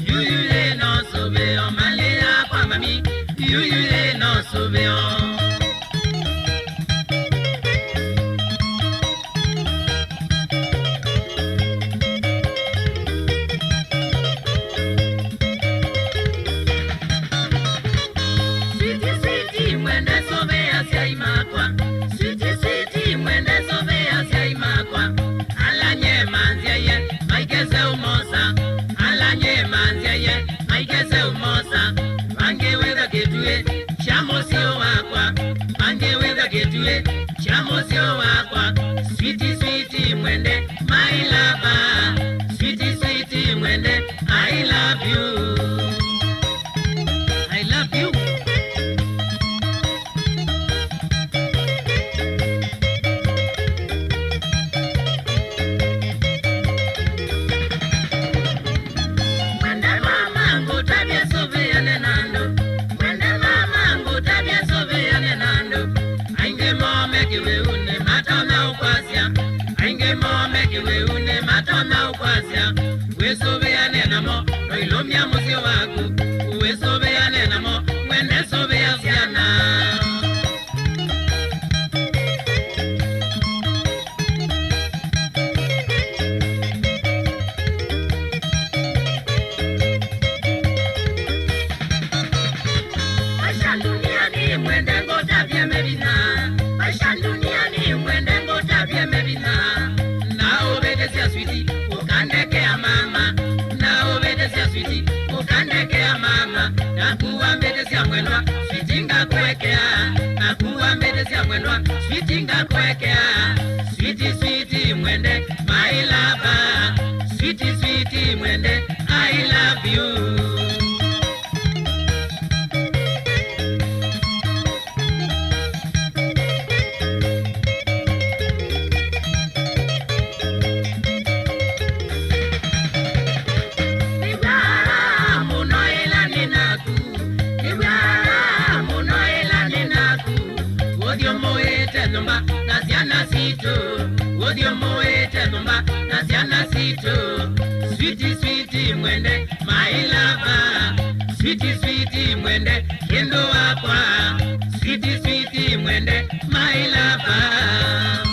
Yuyule no sobeo malea kwa mami. Yuyule no sobeo. Chamosio wakwa, sweetie sweetie mwende, my lover. Sweetie sweetie mwende, I love you. I love you. Mwende mama ngutabia sovea nenando. Mwende mama ngutabia sovea nenando. Ainge mome kiwe une matona ukwasya. Ainge mome kiwe une matona ukwasya. Wesobea nenamo, roilomia musio waku. Wesobea nenamo, mwende sobea siana. Maisha duniani mwende ngotabia mebina. Maisha duniani mwende ngotabia mebina. Na obedesia sweetie, ukandekea mama. Na obedesia sweetie, ukandekea mama. Na kuambedesia mwendwa, sweetie ngakuwekea. Na kuambedesia mwendwa, sweetie ngakuwekea. Sweetie sweetie mwende, my lover. Sweetie sweetie mwende, I love you. Odio moete nomba nasiana sito. Sweetie sweetie mwende, my lover. Sweetie sweetie mwende, kendo wakwa. Sweetie sweetie mwende, my lover.